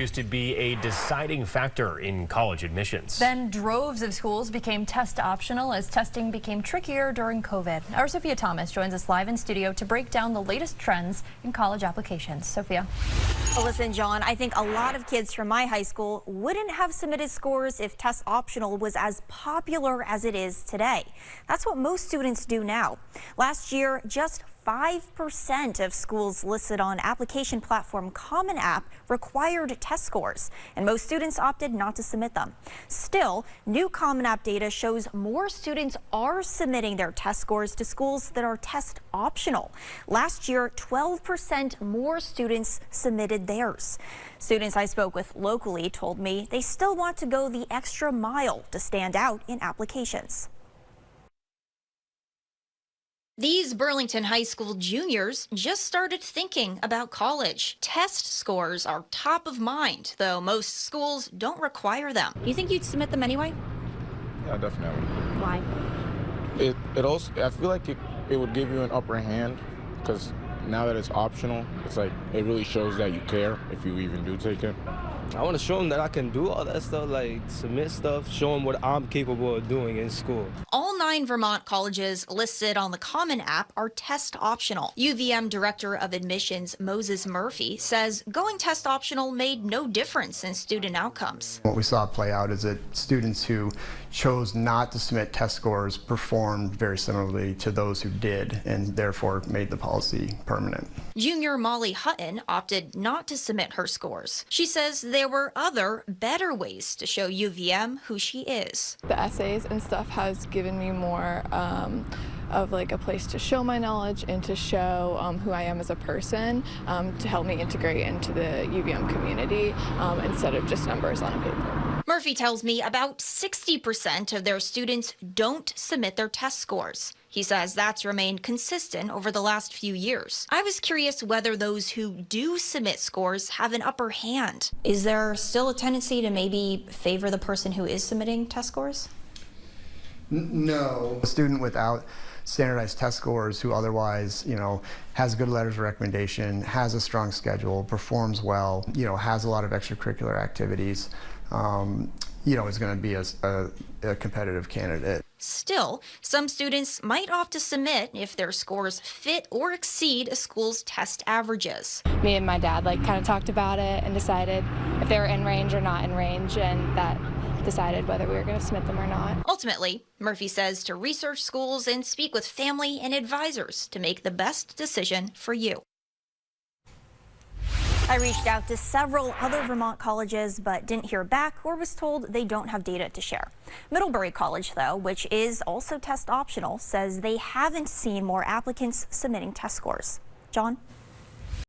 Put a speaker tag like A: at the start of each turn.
A: used to be a deciding factor in college admissions.
B: Then droves of schools became test optional as testing became trickier during COVID. Our Sophia Thomas joins us live in studio to break down the latest trends in college applications. Sophia.
C: Well, listen, John, I think a lot of kids from my high school wouldn't have submitted scores if test optional was as popular as it is today. That's what most students do now. Last year, just 5% of schools listed on application platform Common App required test scores, and most students opted not to submit them. Still, new Common App data shows more students are submitting their test scores to schools that are test optional. Last year, 12% more students submitted theirs. Students I spoke with locally told me they still want to go the extra mile to stand out in applications.
D: These Burlington High School juniors just started thinking about college. Test scores are top of mind, though most schools don't require them.
C: Do you think you'd submit them anyway?
E: Yeah, definitely.
C: Why?
E: It also, I feel like it would give you an upper hand, because now that it's optional, it's like it really shows that you care if you even do take it.
F: I want to show them that I can do all that stuff, like submit stuff, show them what I'm capable of doing in school.
D: All 9 Vermont colleges listed on the Common App are test optional. UVM Director of Admissions Moses Murphy says going test optional made no difference in student outcomes.
G: What we saw play out is that students who chose not to submit test scores performed very similarly to those who did, and therefore made the policy permanent.
D: Junior Molly Hutton opted not to submit her scores. She says there were other, better ways to show UVM who she is.
H: The essays and stuff has given me more of like a place to show my knowledge and to show who I am as a person, to help me integrate into the UVM community instead of just numbers on a paper.
D: Murphy tells me about 60% of their students don't submit their test scores. He says that's remained consistent over the last few years. I was curious whether those who do submit scores have an upper hand. Is there still a tendency to maybe favor the person who is submitting test scores?
G: No. A student without standardized test scores who otherwise, has good letters of recommendation, has a strong schedule, performs well, has a lot of extracurricular activities, is going to be a competitive candidate.
D: Still, some students might opt to submit if their scores fit or exceed a school's test averages.
H: Me and my dad kind of talked about it and decided if they were in range or not in range, and that decided whether we were going to submit them or not.
D: Ultimately, Murphy says to research schools and speak with family and advisors to make the best decision for you.
C: I reached out to several other Vermont colleges but didn't hear back or was told they don't have data to share. Middlebury College, though, which is also test optional, says they haven't seen more applicants submitting test scores. John?